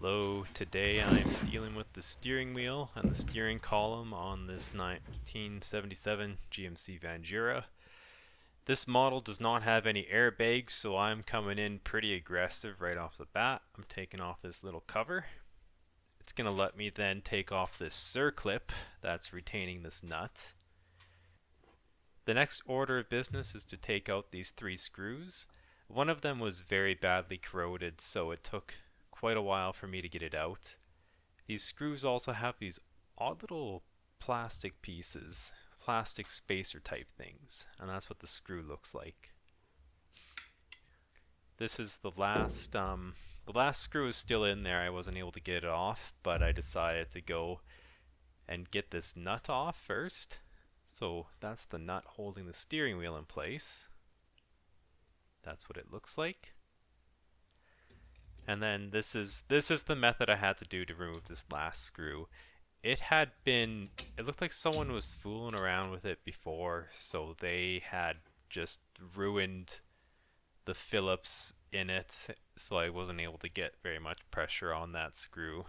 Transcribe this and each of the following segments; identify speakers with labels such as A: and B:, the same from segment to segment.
A: Hello, today I'm dealing with the steering wheel and the steering column on this 1977 GMC Vandura. This model does not have any airbags, so I'm coming in pretty aggressive right off the bat. I'm taking off this little cover. It's going to let me then take off this circlip that's retaining this nut. The next order of business is to take out these 3 screws. One of them was very badly corroded, so it took quite a while for me to get it out. These screws also have these odd little plastic pieces, plastic spacer type things, and that's what the screw looks like. This is the last screw is still in there. I wasn't able to get it off, but I decided to go and get this nut off first. So that's the nut holding the steering wheel in place. That's what it looks like. And then this is the method I had to do to remove this last screw. It looked like someone was fooling around with it before, so they had just ruined the Phillips in it, so I wasn't able to get very much pressure on that screw.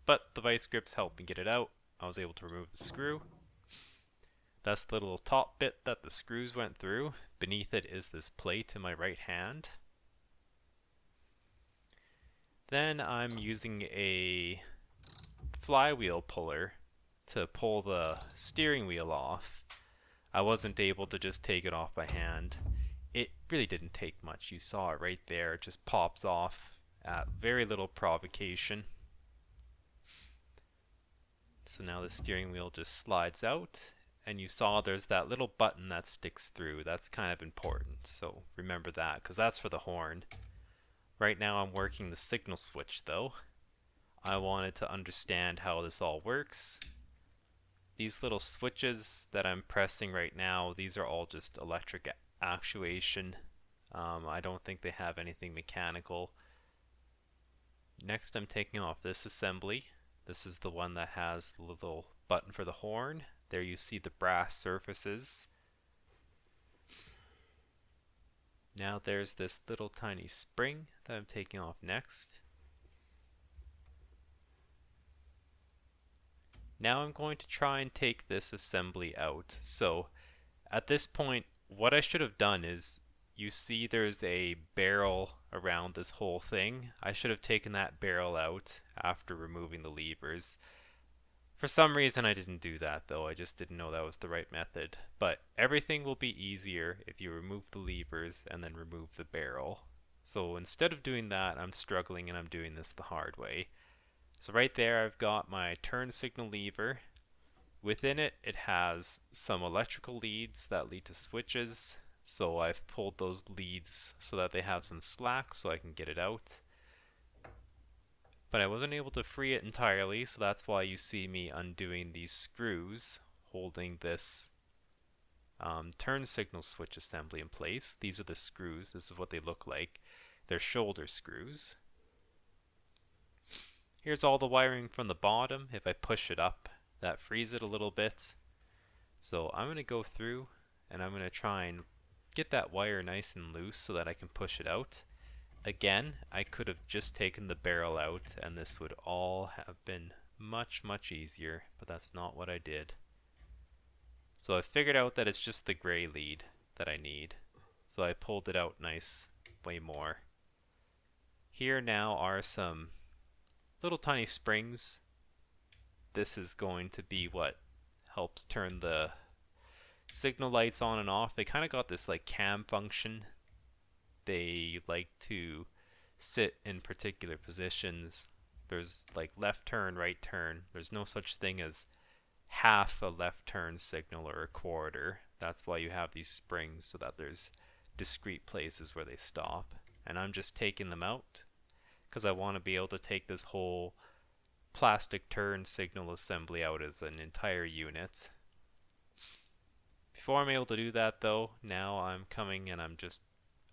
A: But the vice grips helped me get it out. I was able to remove the screw. That's the little top bit that the screws went through. Beneath it is this plate in my right hand. Then I'm using a flywheel puller to pull the steering wheel off. I wasn't able to just take it off by hand. It really didn't take much. You saw it right there. It just pops off at very little provocation. So now the steering wheel just slides out, and you saw there's that little button that sticks through. That's kind of important, so remember that, because that's for the horn. Right now I'm working the signal switch though. I wanted to understand how this all works. These little switches that I'm pressing right now, these are all just electric actuation. I don't think they have anything mechanical. Next I'm taking off this assembly. This is the one that has the little button for the horn. There you see the brass surfaces. Now there's this little tiny spring that I'm taking off next. Now I'm going to try and take this assembly out. So at this point, what I should have done is, you see there's a barrel around this whole thing. I should have taken that barrel out after removing the levers. For some reason I didn't do that though. I just didn't know that was the right method. But everything will be easier if you remove the levers and then remove the barrel. So instead of doing that, I'm struggling and I'm doing this the hard way. So right there I've got my turn signal lever. Within it, it has some electrical leads that lead to switches. So I've pulled those leads so that they have some slack so I can get it out. But I wasn't able to free it entirely, so that's why you see me undoing these screws holding this turn signal switch assembly in place. These are the screws. This is what they look like. They're shoulder screws. Here's all the wiring from the bottom. If I push it up, that frees it a little bit. So I'm going to go through and I'm going to try and get that wire nice and loose so that I can push it out. Again, I could have just taken the barrel out and this would all have been much easier, but that's not what I did. So I figured out that it's just the gray lead that I need. So I pulled it out nice, way more. Here now are some little tiny springs. This is going to be what helps turn the signal lights on and off. They kind of got this like cam function. They like to sit in particular positions. There's like left turn, right turn. There's no such thing as half a left turn signal or a quarter. That's why you have these springs, so that there's discrete places where they stop. And I'm just taking them out because I want to be able to take this whole plastic turn signal assembly out as an entire unit. Before I'm able to do that though, now I'm coming and I'm just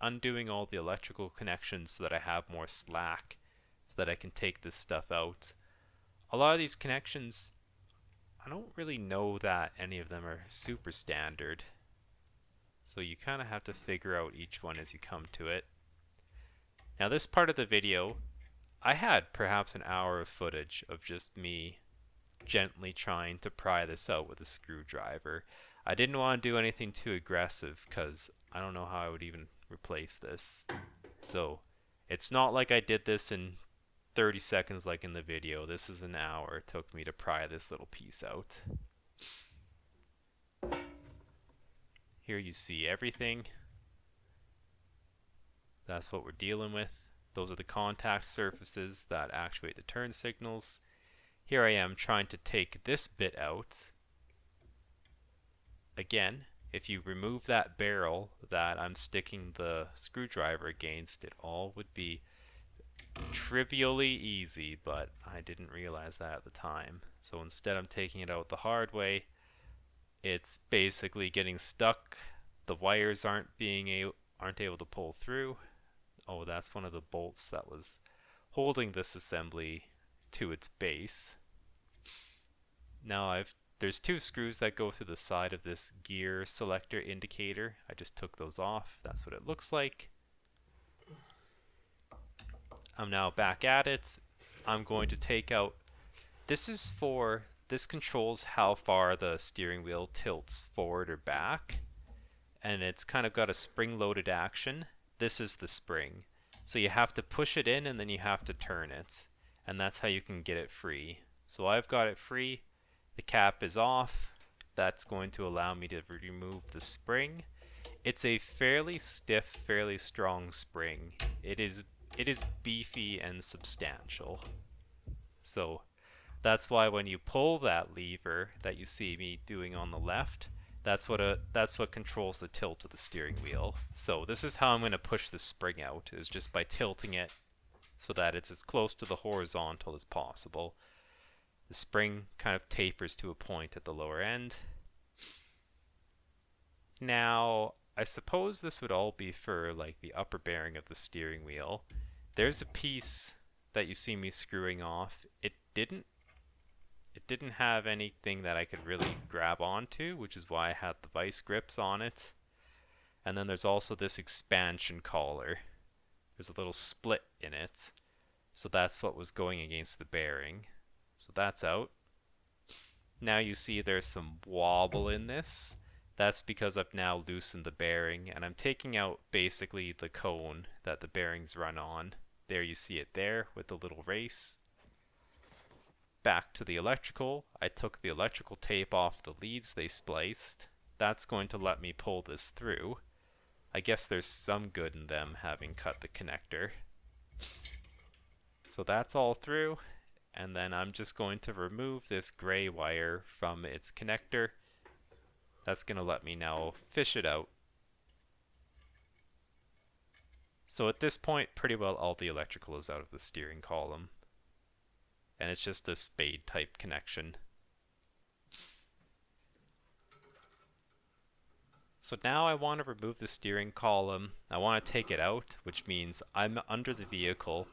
A: undoing all the electrical connections so that I have more slack, so that I can take this stuff out. A lot of these connections, I don't really know that any of them are super standard, so you kind of have to figure out each one as you come to it. Now this part of the video, I had perhaps an hour of footage of just me gently trying to pry this out with a screwdriver. I didn't want to do anything too aggressive because I don't know how I would even replace this. So it's not like I did this in 30 seconds like in the video. This is an hour it took me to pry this little piece out. Here you see everything. That's what we're dealing with. Those are the contact surfaces that actuate the turn signals. Here I am trying to take this bit out. Again, if you remove that barrel that I'm sticking the screwdriver against, it all would be trivially easy, but I didn't realize that at the time. So instead I'm taking it out the hard way. It's basically getting stuck. The wires aren't able to pull through. Oh, that's one of the bolts that was holding this assembly to its base. Now there's two screws that go through the side of this gear selector indicator. I just took those off. That's what it looks like. I'm now back at it. I'm going to take out, this controls how far the steering wheel tilts forward or back, and it's kind of got a spring-loaded action. This is the spring. So you have to push it in and then you have to turn it, and that's how you can get it free. So I've got it free. The cap is off. That's going to allow me to remove the spring. It's a fairly stiff, fairly strong spring. It is beefy and substantial. So that's why when you pull that lever that you see me doing on the left, that's what controls the tilt of the steering wheel. So this is how I'm going to push the spring out, is just by tilting it so that it's as close to the horizontal as possible. The spring kind of tapers to a point at the lower end. Now, I suppose this would all be for like the upper bearing of the steering wheel. There's a piece that you see me screwing off. It didn't have anything that I could really grab onto, which is why I had the vice grips on it. And then there's also this expansion collar. There's a little split in it. So that's what was going against the bearing. So that's out. Now you see there's some wobble in this. That's because I've now loosened the bearing, and I'm taking out basically the cone that the bearings run on. There you see it there with the little race. Back to the electrical. I took the electrical tape off the leads they spliced. That's going to let me pull this through. I guess there's some good in them having cut the connector. So that's all through, and then I'm just going to remove this gray wire from its connector. That's going to let me now fish it out. So at this point, pretty well all the electrical is out of the steering column. And it's just a spade type connection. So now I want to remove the steering column. I want to take it out, which means I'm under the vehicle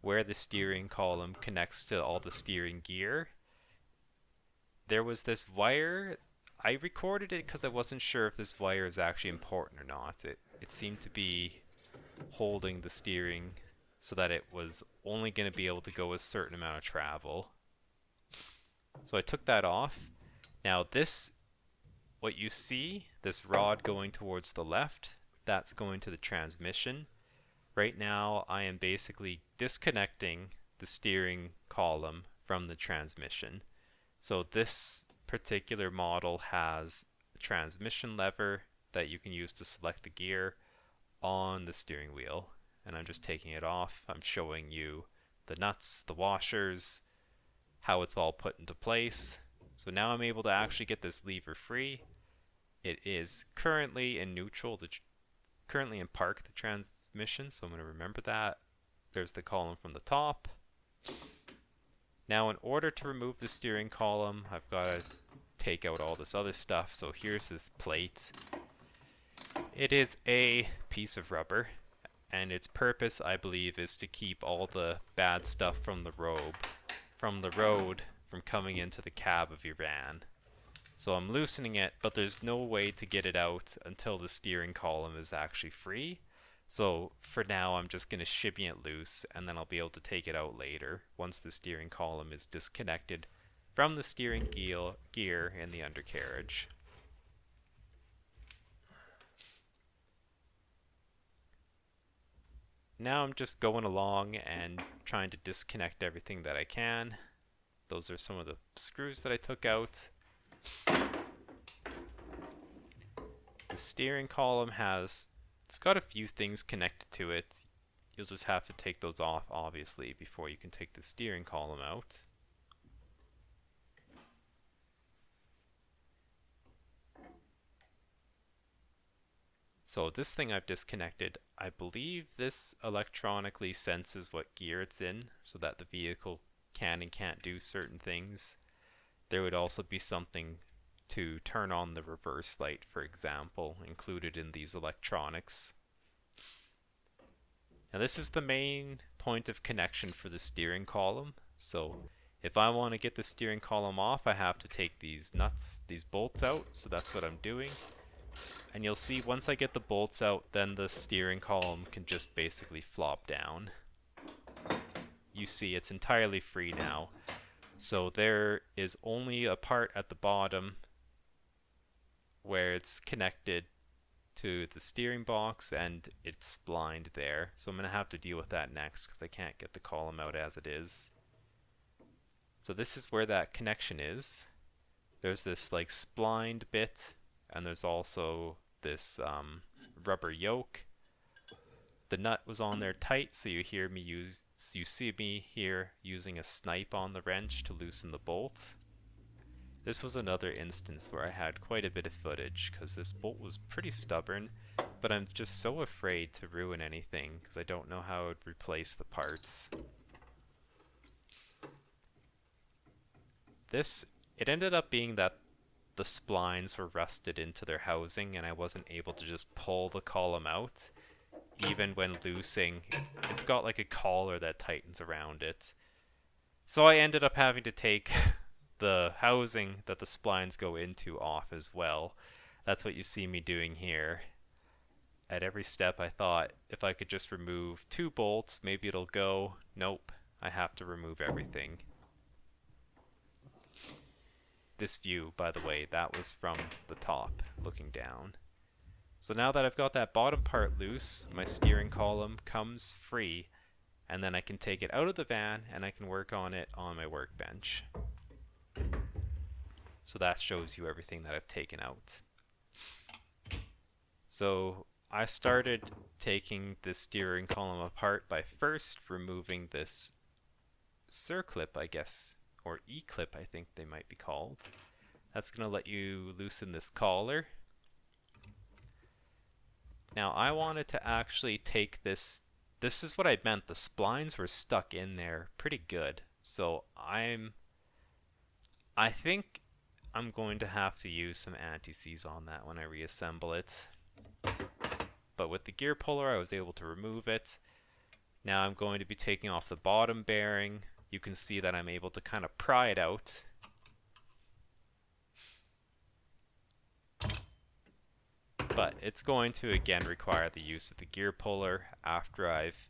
A: where the steering column connects to all the steering gear. There was this wire. I recorded it because I wasn't sure if this wire is actually important or not. It seemed to be holding the steering so that it was only going to be able to go a certain amount of travel. So I took that off. Now this, what you see, this rod going towards the left, that's going to the transmission. Right now I am basically disconnecting the steering column from the transmission. So this particular model has a transmission lever that you can use to select the gear on the steering wheel. And I'm just taking it off. I'm showing you the nuts, the washers, how it's all put into place. So now I'm able to actually get this lever free. It is currently in neutral, currently in park, the transmission, so I'm going to remember that. There's the column from the top. Now in order to remove the steering column, I've got to take out all this other stuff. So here's this plate. It is a piece of rubber, and its purpose, I believe, is to keep all the bad stuff from the road from coming into the cab of your van. So I'm loosening it, but there's no way to get it out until the steering column is actually free. So for now, I'm just going to shimmy it loose, and then I'll be able to take it out later once the steering column is disconnected from the steering gear in the undercarriage. Now I'm just going along and trying to disconnect everything that I can. Those are some of the screws that I took out. The steering column it's got a few things connected to it. You'll just have to take those off, obviously, before you can take the steering column out. So this thing I've disconnected, I believe this electronically senses what gear it's in so that the vehicle can and can't do certain things. There would also be something to turn on the reverse light, for example, included in these electronics. Now this is the main point of connection for the steering column. So if I want to get the steering column off, I have to take these bolts out. So that's what I'm doing. And you'll see once I get the bolts out, then the steering column can just basically flop down. You see it's entirely free now. So there is only a part at the bottom where it's connected to the steering box and it's splined there. So I'm going to have to deal with that next because I can't get the column out as it is. So this is where that connection is. There's this like splined bit, and there's also this rubber yoke. The nut was on there tight, so you see me here using a snipe on the wrench to loosen the bolt. This was another instance where I had quite a bit of footage because this bolt was pretty stubborn, but I'm just so afraid to ruin anything because I don't know how I would replace the parts. It ended up being that the splines were rusted into their housing and I wasn't able to just pull the column out. Even when loosing, it's got like a collar that tightens around it. So I ended up having to take the housing that the splines go into off as well. That's what you see me doing here. At every step I thought if I could just remove 2 bolts, maybe it'll go. Nope, I have to remove everything. This view, by the way, that was from the top, looking down. So now that I've got that bottom part loose, my steering column comes free, and then I can take it out of the van and I can work on it on my workbench. So that shows you everything that I've taken out. So I started taking the steering column apart by first removing this circlip, I guess, or E-clip I think they might be called. That's going to let you loosen this collar. Now I wanted to actually take this is what I meant, the splines were stuck in there pretty good. So I think I'm going to have to use some anti-seize on that when I reassemble it. But with the gear puller I was able to remove it. Now I'm going to be taking off the bottom bearing. You can see that I'm able to kind of pry it out. But it's going to again require the use of the gear puller after I've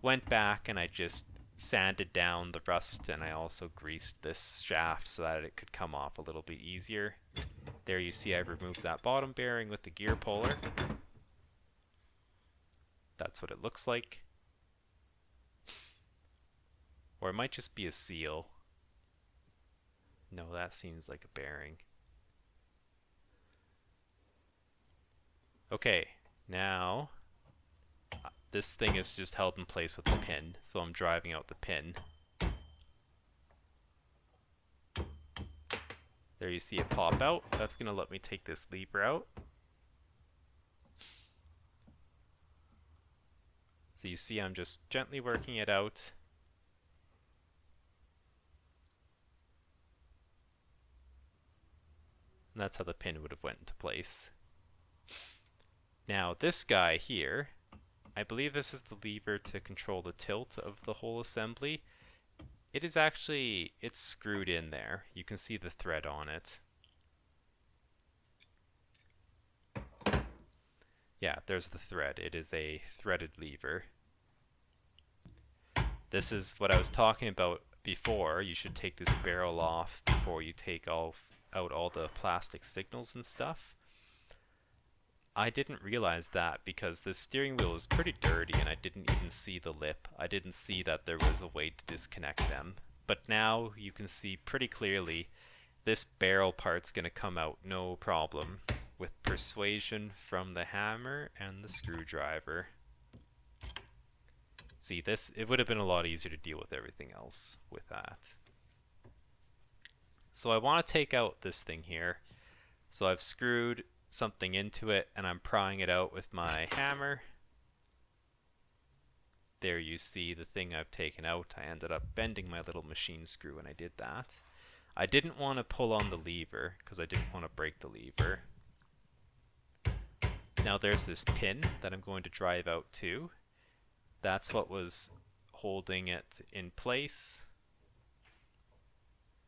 A: went back and I just sanded down the rust, and I also greased this shaft so that it could come off a little bit easier. There you see I've removed that bottom bearing with the gear puller. That's what it looks like. Or it might just be a seal. No, that seems like a bearing. Okay, now this thing is just held in place with a pin, so I'm driving out the pin. There you see it pop out. That's going to let me take this lever out. So you see I'm just gently working it out. And that's how the pin would have went into place. Now this guy here, I believe this is the lever to control the tilt of the whole assembly. It is actually, it's screwed in there. You can see the thread on it. Yeah, there's the thread. It is a threaded lever. This is what I was talking about before. You should take this barrel off before you take out all the plastic signals and stuff. I didn't realize that because the steering wheel is pretty dirty and I didn't even see the lip. I didn't see that there was a way to disconnect them. But now you can see pretty clearly this barrel part's going to come out no problem with persuasion from the hammer and the screwdriver. See, this, it would have been a lot easier to deal with everything else with that. So I want to take out this thing here. So I've screwed something into it and I'm prying it out with my hammer. There you see the thing I've taken out. I ended up bending my little machine screw when I did that. I didn't want to pull on the lever because I didn't want to break the lever. Now there's this pin that I'm going to drive out to. That's what was holding it in place.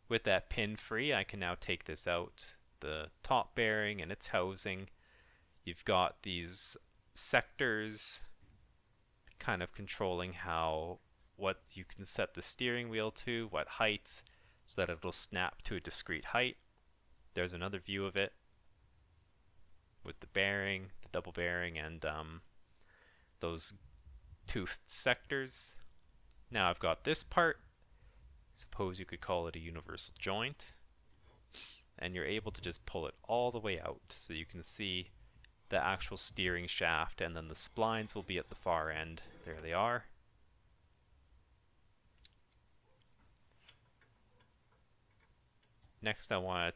A: With that pin free, I can now take this out. The top bearing and its housing. You've got these sectors kind of controlling what you can set the steering wheel to, what heights, so that it'll snap to a discrete height. There's another view of it with the bearing, the double bearing, and those toothed sectors. Now I've got this part. Suppose you could call it a universal joint. And you're able to just pull it all the way out so you can see the actual steering shaft, and then the splines will be at the far end. There they are. Next I want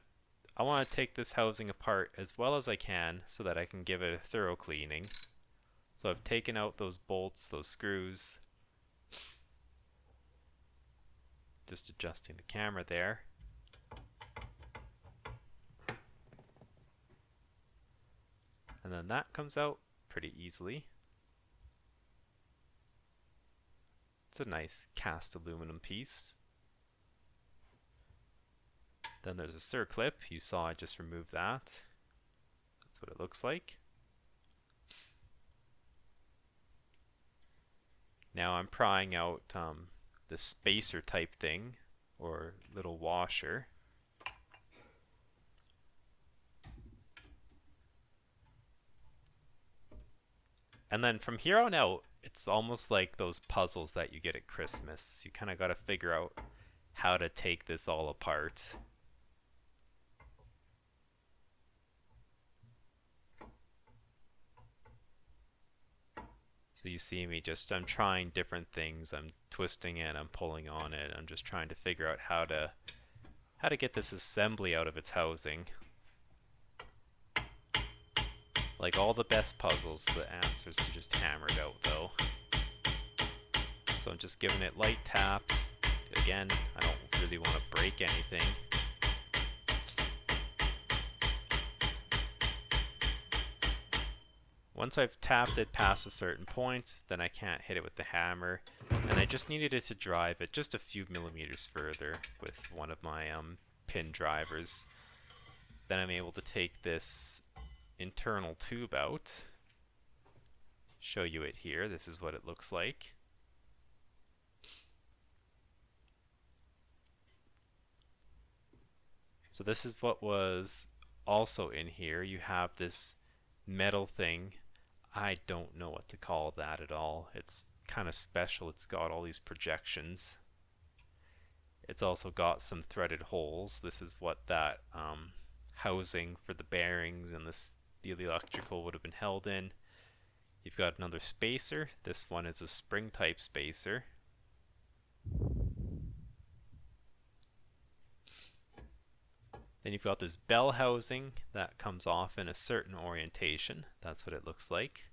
A: to take this housing apart as well as I can so that I can give it a thorough cleaning. So I've taken out those bolts, those screws. Just adjusting the camera there. And then that comes out pretty easily. It's a nice cast aluminum piece. Then there's a circlip. You saw I just removed that. That's what it looks like. Now I'm prying out the spacer type thing, or little washer. And then from here on out, it's almost like those puzzles that you get at Christmas. You kind of got to figure out how to take this all apart. So you see me I'm trying different things. I'm twisting it, I'm pulling on it. I'm just trying to figure out how to get this assembly out of its housing. Like all the best puzzles, the answer is to just hammer it out though. So I'm just giving it light taps. Again, I don't really want to break anything. Once I've tapped it past a certain point, then I can't hit it with the hammer. And I just needed it to drive it just a few millimeters further with one of my pin drivers. Then I'm able to take this internal tube out. Show you it here. This is what it looks like. So this is what was also in here. You have this metal thing. I don't know what to call that at all. It's kind of special. It's got all these projections. It's also got some threaded holes. This is what that housing for the bearings and the electrical would have been held in. You've got another spacer. This one is a spring type spacer. Then you've got this bell housing that comes off in a certain orientation. That's what it looks like.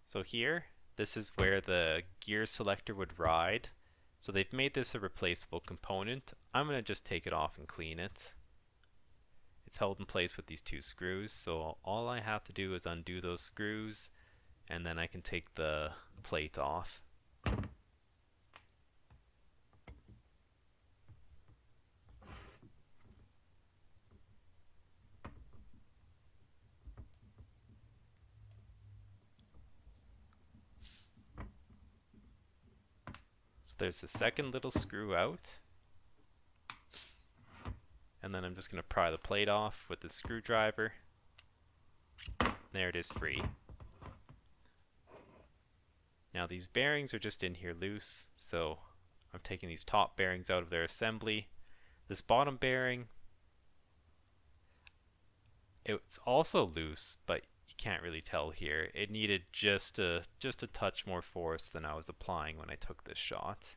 A: So here, this is where the gear selector would ride. So they've made this a replaceable component. I'm going to just take it off and clean it. It's held in place with these two screws, so all I have to do is undo those screws, and then I can take the plate off. there's the second little screw out. And then I'm just going to pry the plate off with the screwdriver. There it is, free. Now these bearings are just in here loose, so I'm taking these top bearings out of their assembly. This bottom bearing, it's also loose, but you can't really tell here. It needed just a touch more force than I was applying when I took this shot.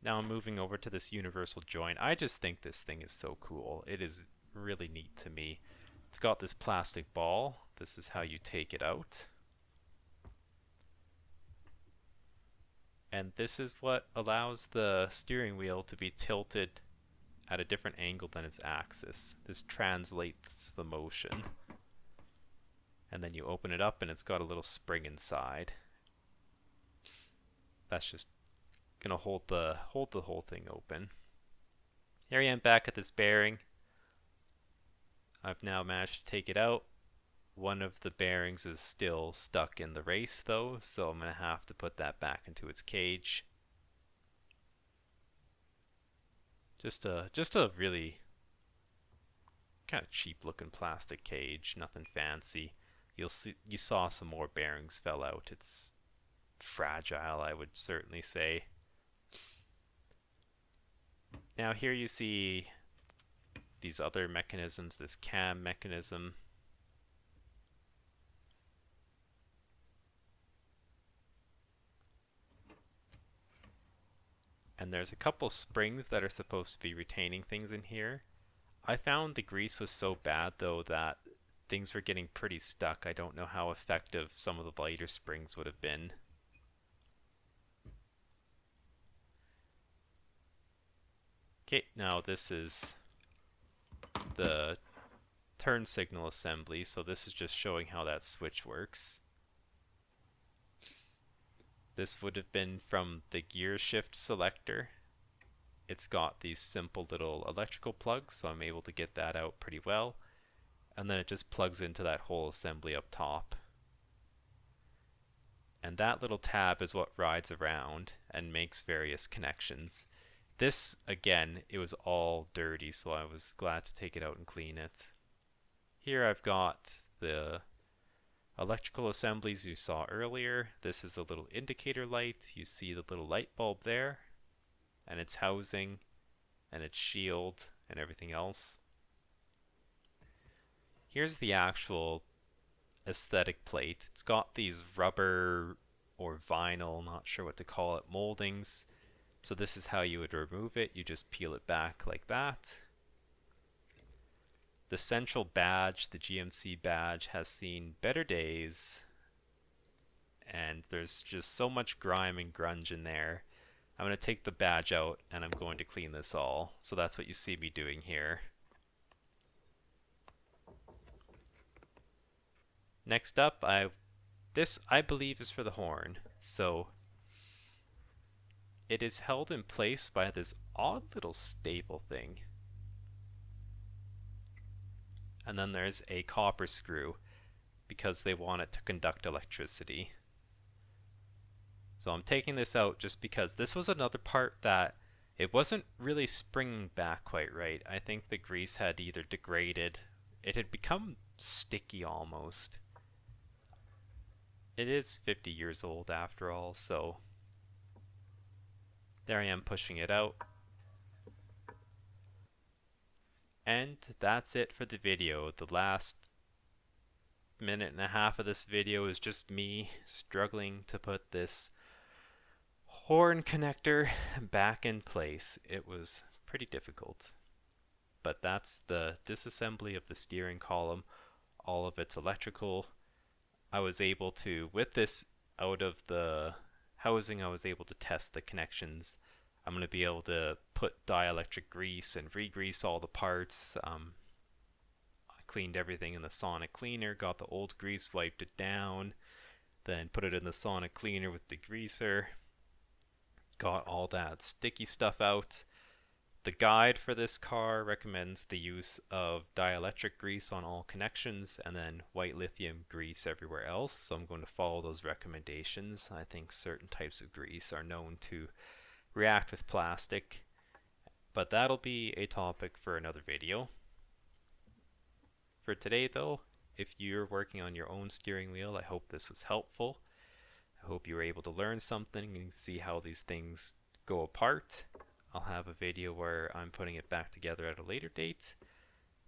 A: Now I'm moving over to this universal joint. I just think this thing is so cool. It is really neat to me. It's got this plastic ball. This is how you take it out. And this is what allows the steering wheel to be tilted at a different angle than its axis. This translates the motion. And then you open it up and it's got a little spring inside. That's just gonna hold the whole thing open. Here I am back at this bearing. I've now managed to take it out. One of the bearings is still stuck in the race though, so I'm gonna have to put that back into its cage. Just a really kind of cheap looking plastic cage, nothing fancy. You saw some more bearings fell out. It's fragile, I would certainly say. Now here you see these other mechanisms, this cam mechanism. And there's a couple springs that are supposed to be retaining things in here. I found the grease was so bad though that things were getting pretty stuck. I don't know how effective some of the lighter springs would have been. Okay, now this is the turn signal assembly, so this is just showing how that switch works. This would have been from the gear shift selector. It's got these simple little electrical plugs, so I'm able to get that out pretty well. And then it just plugs into that whole assembly up top. And that little tab is what rides around and makes various connections. This, again, it was all dirty, so I was glad to take it out and clean it. Here I've got the electrical assemblies you saw earlier. This is a little indicator light. You see the little light bulb there, and its housing, and its shield, and everything else. Here's the actual aesthetic plate. It's got these rubber or vinyl, not sure what to call it, moldings. So this is how you would remove it. You just peel it back like that. The central badge, the GMC badge, has seen better days. And there's just so much grime and grunge in there. I'm going to take the badge out and I'm going to clean this all. So that's what you see me doing here. Next up, this I believe is for the horn. So it is held in place by this odd little staple thing. And then there's a copper screw because they want it to conduct electricity. So I'm taking this out just because this was another part that it wasn't really springing back quite right. I think the grease had either degraded, it had become sticky almost. It is 50 years old after all, so there I am pushing it out. And that's it for the video. The last minute and a half of this video is just me struggling to put this horn connector back in place. It was pretty difficult. But that's the disassembly of the steering column, all of its electrical. I was able to, with this out of the housing, I was able to test the connections. I'm going to be able to put dielectric grease and re-grease all the parts. I cleaned everything in the sonic cleaner, got the old grease, wiped it down, then put it in the sonic cleaner with the greaser. Got all that sticky stuff out. The guide for this car recommends the use of dielectric grease on all connections and then white lithium grease everywhere else. So I'm going to follow those recommendations. I think certain types of grease are known to react with plastic, but that'll be a topic for another video. For today though, if you're working on your own steering wheel, I hope this was helpful. I hope you were able to learn something and see how these things go apart. I'll have a video where I'm putting it back together at a later date.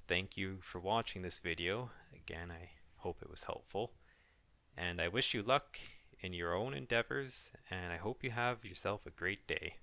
A: Thank you for watching this video. Again, I hope it was helpful. And I wish you luck in your own endeavors, and I hope you have yourself a great day.